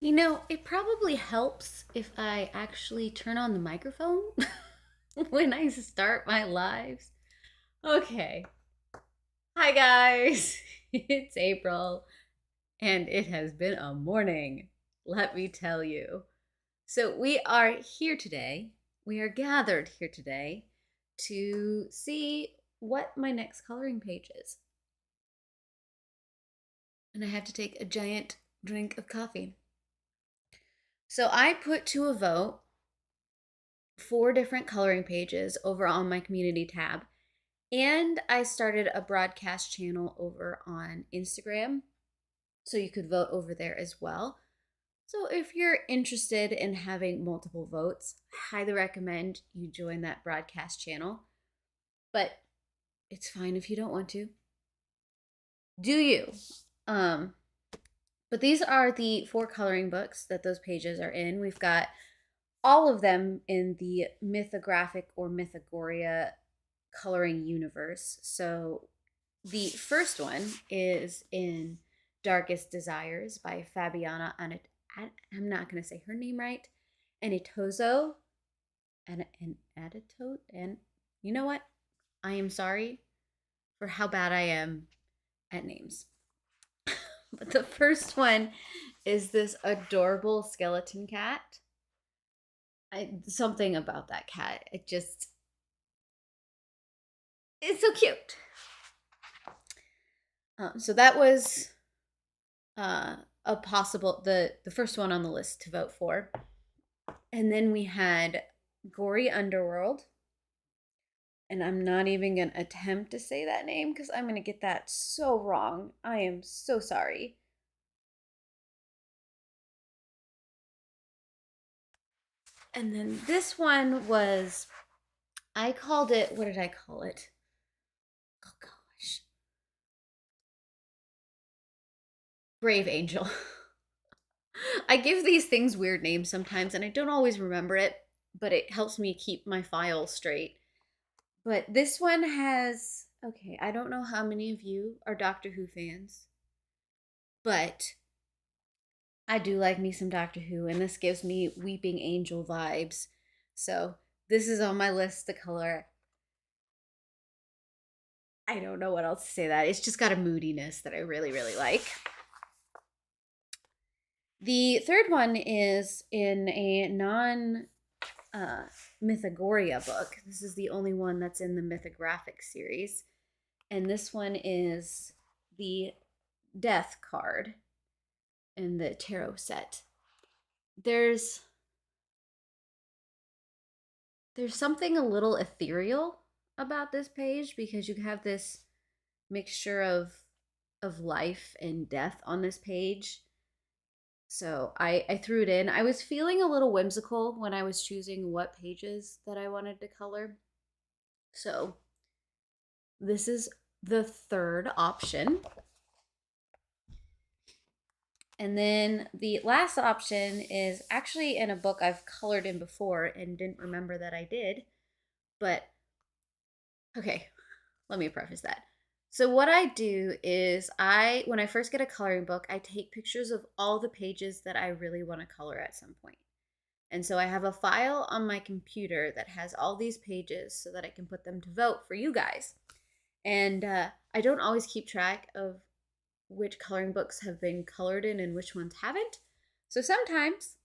You know, it probably helps if I actually turn on the microphone when I start my lives. Okay. Hi, guys. It's April, and it has been a morning, let me tell you. So, we are here today. We are gathered here today to see what my next coloring page is. And I have to take a giant drink of coffee. So, I put to a vote 4 different coloring pages over on my community tab. And I started a broadcast channel over on Instagram. So you could vote over there as well. So if you're interested in having multiple votes, I highly recommend you join that broadcast channel. But it's fine if you don't want to. Do you? Um, but these are the 4 coloring books that those pages are in. We've got all of them in the mythographic or mythogoria coloring universe. So the first one is in Darkest Desires by Fabiana I'm not going to say her name right. Anitozo. And Adito. And you know what? I am sorry for how bad I am at names. But the first one is this adorable skeleton cat. Something about that cat. It's so cute. So that was a possible the first one on the list to vote for. And then we had Gory Underworld. And I'm not even going to attempt to say that name because I'm going to get that so wrong. I am so sorry. And then this one was, I called it, what did I call it? Oh gosh. Brave Angel. I give these things weird names sometimes and I don't always remember it, but it helps me keep my file straight. But this one has, okay, I don't know how many of you are Doctor Who fans, but I do like me some Doctor Who, and this gives me Weeping Angel vibes. So this is on my list to color. I don't know what else to say that. It's just got a moodiness that I really, really like. The third one is in a non Mythogoria book. This is the only one that's in the mythographic series. And this one is the Death card in the tarot set. There's something a little ethereal about this page because you have this mixture of life and death on this page. So I threw it in. I was feeling a little whimsical when I was choosing what pages that I wanted to color. So this is the third option. And then the last option is actually in a book I've colored in before and didn't remember that I did. But okay, let me preface that. So what I do is when I first get a coloring book, I take pictures of all the pages that I really want to color at some point. And so I have a file on my computer that has all these pages so that I can put them to vote for you guys. And I don't always keep track of which coloring books have been colored in and which ones haven't. So sometimes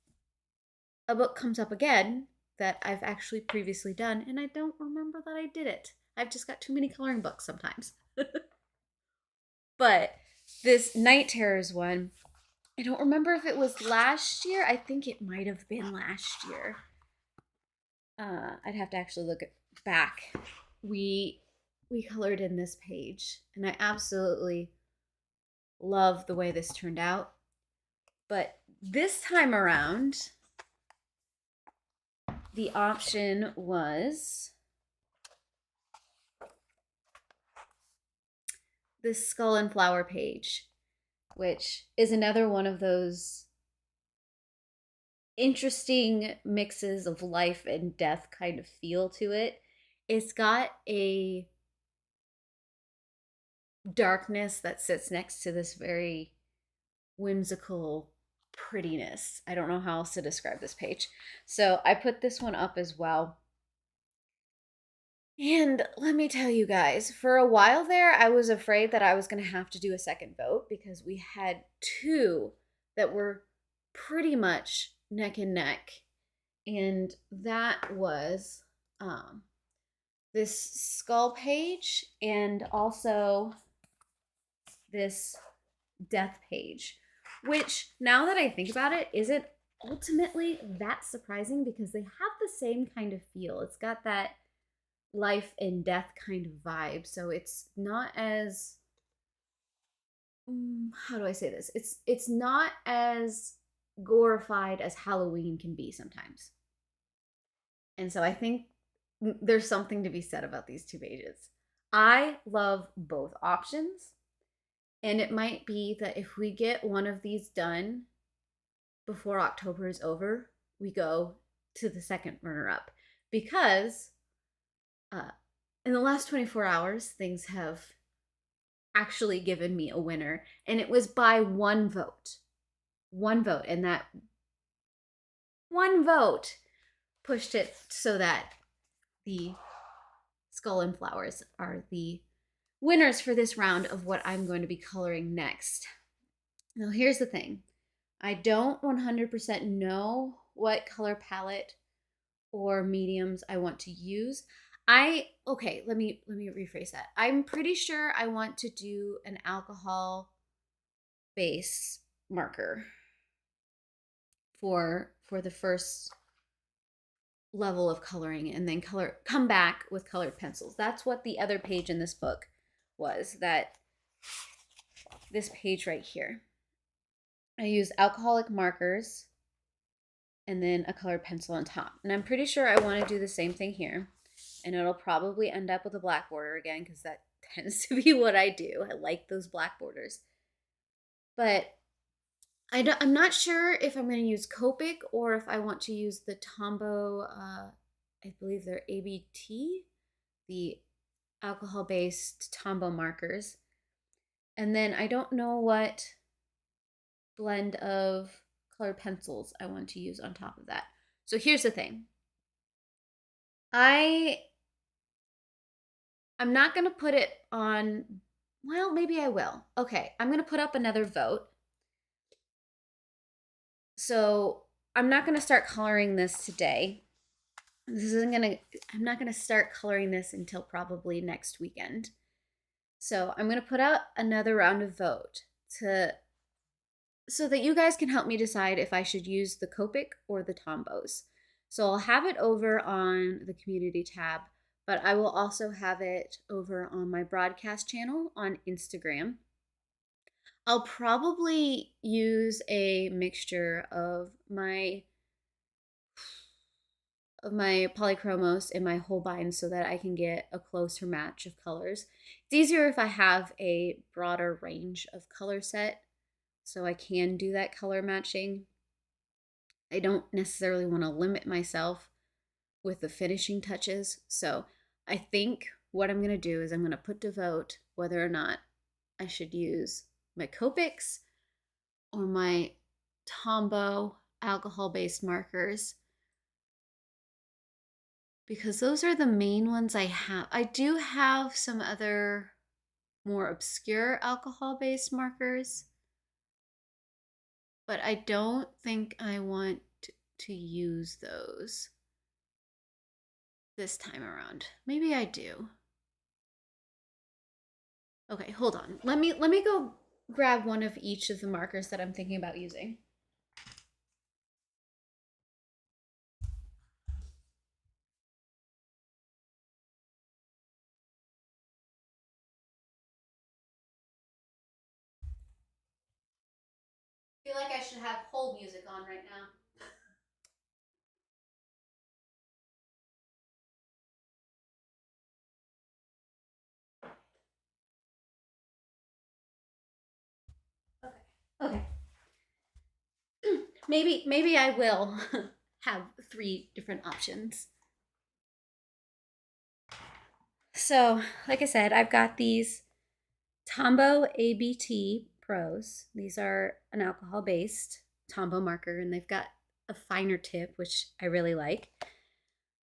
a book comes up again that I've actually previously done, and I don't remember that I did it. I've just got too many coloring books sometimes. But this Night Terrors one, I don't remember if it was last year. I think it might have been last year. I'd have to actually look back. We colored in this page, and I absolutely love the way this turned out. But this time around, the option was this skull and flower page, which is another one of those interesting mixes of life and death kind of feel to it. It's got a darkness that sits next to this very whimsical prettiness. I don't know how else to describe this page. So I put this one up as well. And let me tell you guys, for a while there, I was afraid that I was going to have to do a second vote because we had two that were pretty much neck and neck. And that was this skull page and also this death page, which now that I think about it, isn't ultimately that surprising because they have the same kind of feel. It's got that life and death kind of vibe. So it's not as how do I say this? It's not as glorified as Halloween can be sometimes. And so I think there's something to be said about these two pages. I love both options. And it might be that if we get one of these done before October is over, we go to the second runner up because in the last 24 hours, things have actually given me a winner, and it was by one vote. One vote, and that one vote pushed it so that the skull and flowers are the winners for this round of what I'm going to be coloring next. Now, here's the thing. I don't 100% know what color palette or mediums I want to use. Okay, let me rephrase that. I'm pretty sure I want to do an alcohol base marker for the first level of coloring, and then come back with colored pencils. That's what the other page in this book was, that this page right here. I use alcoholic markers and then a colored pencil on top. And I'm pretty sure I want to do the same thing here. And it'll probably end up with a black border again because that tends to be what I do. I like those black borders. But I'm not sure if I'm going to use Copic or if I want to use the Tombow, I believe they're ABT, the alcohol-based Tombow markers. And then I don't know what blend of colored pencils I want to use on top of that. So here's the thing. I'm not going to put it on, well, maybe I will. Okay, I'm going to put up another vote. So I'm not going to start coloring this today. I'm not going to start coloring this until probably next weekend. So I'm going to put out another round of vote so that you guys can help me decide if I should use the Copic or the Tombows. So I'll have it over on the community tab, but I will also have it over on my broadcast channel on Instagram. I'll probably use a mixture of my polychromos and my Holbein so that I can get a closer match of colors. It's easier if I have a broader range of color set, so I can do that color matching. I don't necessarily want to limit myself with the finishing touches, so I think what I'm going to do is I'm going to put to vote whether or not I should use my Copics or my Tombow alcohol-based markers, because those are the main ones I have. I do have some other more obscure alcohol-based markers, but I don't think I want to use those this time around. Maybe I do. Okay, hold on. Let me go grab one of each of the markers that I'm thinking about using. I feel like I should have hold music on right now. Okay. Maybe I will have 3 different options. So, like I said, I've got these Tombow ABT Pros. These are an alcohol-based Tombow marker, and they've got a finer tip, which I really like.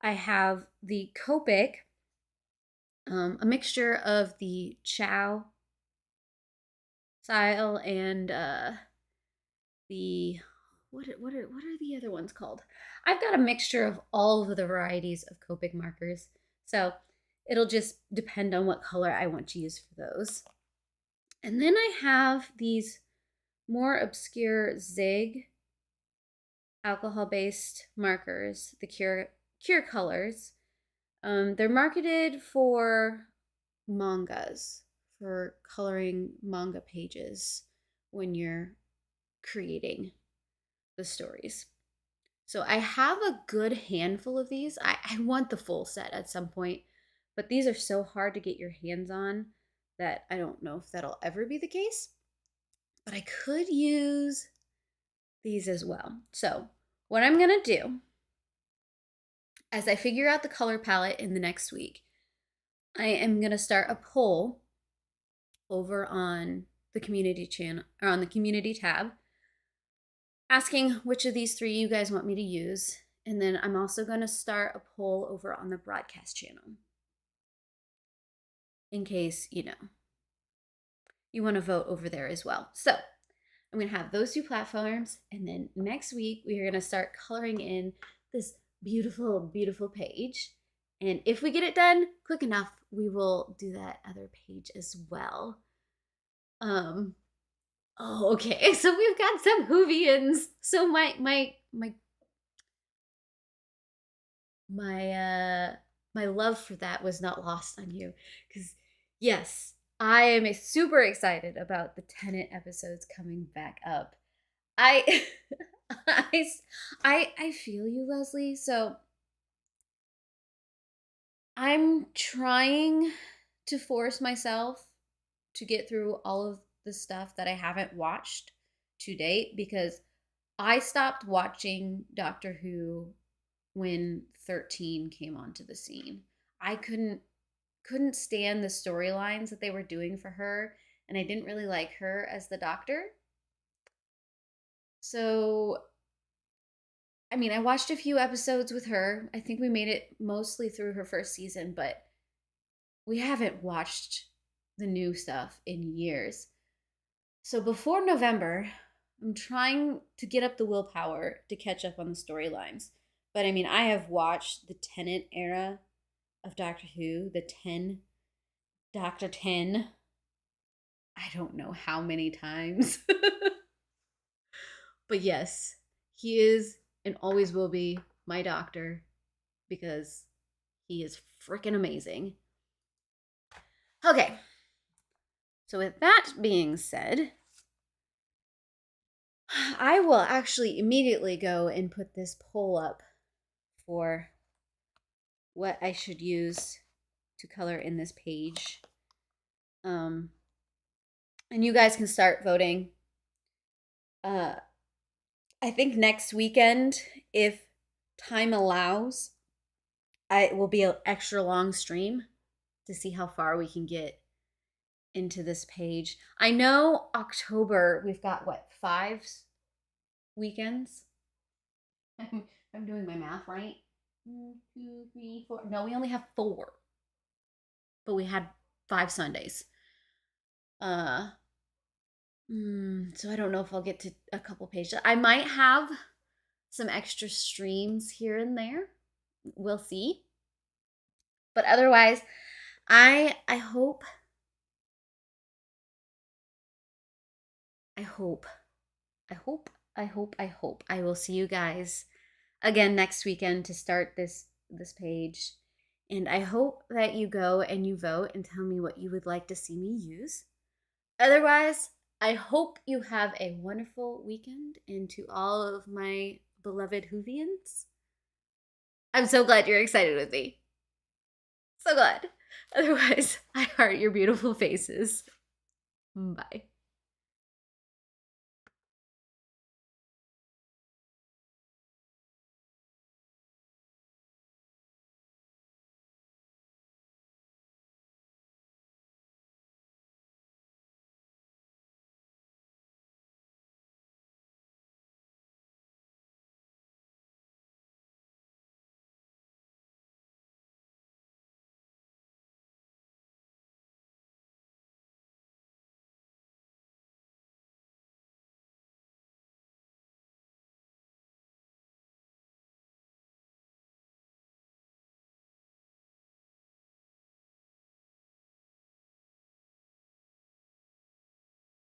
I have the Copic, a mixture of the Chow style and the what are the other ones called? I've got a mixture of all of the varieties of Copic markers, so it'll just depend on what color I want to use for those. And then I have these more obscure Zig alcohol-based markers, the Cure colors. They're marketed for mangas, for coloring manga pages when you're creating the stories. So I have a good handful of these. I want the full set at some point, but these are so hard to get your hands on that I don't know if that'll ever be the case. But I could use these as well. So what I'm going to do, as I figure out the color palette in the next week, I am going to start a poll over on the community channel, or on the community tab, asking which of these 3 you guys want me to use. And then I'm also going to start a poll over on the broadcast channel, in case, you want to vote over there as well. So I'm going to have those 2 platforms. And then next week, we are going to start coloring in this beautiful, beautiful page. And if we get it done quick enough, we will do that other page as well. Oh, okay. So we've got some Whovians. So my love for that was not lost on you, because yes, I am super excited about the Tenet episodes coming back up. I I feel you, Leslie. So I'm trying to force myself to get through all of the stuff that I haven't watched to date, because I stopped watching Doctor Who when 13 came onto the scene. I couldn't stand the storylines that they were doing for her, and I didn't really like her as the Doctor. So, I mean, I watched a few episodes with her. I think we made it mostly through her first season, but we haven't watched the new stuff in years. So before November, I'm trying to get up the willpower to catch up on the storylines. But I mean, I have watched the Tennant era of Doctor Who, the Doctor 10, I don't know how many times. But yes, he is and always will be my doctor, because he is freaking amazing. Okay. So with that being said, I will actually immediately go and put this poll up for what I should use to color in this page. And you guys can start voting. I think next weekend, if time allows, it will be an extra long stream to see how far we can get into this page. I know October, we've got what, 5 weekends? I'm doing my math right. 1, 2, 3, 4. No, we only have 4. But we had 5 Sundays. So I don't know if I'll get to a couple pages. I might have some extra streams here and there. We'll see. But otherwise, I hope I will see you guys again next weekend to start this page. And I hope that you go and you vote and tell me what you would like to see me use. Otherwise, I hope you have a wonderful weekend, and to all of my beloved Whovians, I'm so glad you're excited with me. So glad. Otherwise, I heart your beautiful faces. Bye.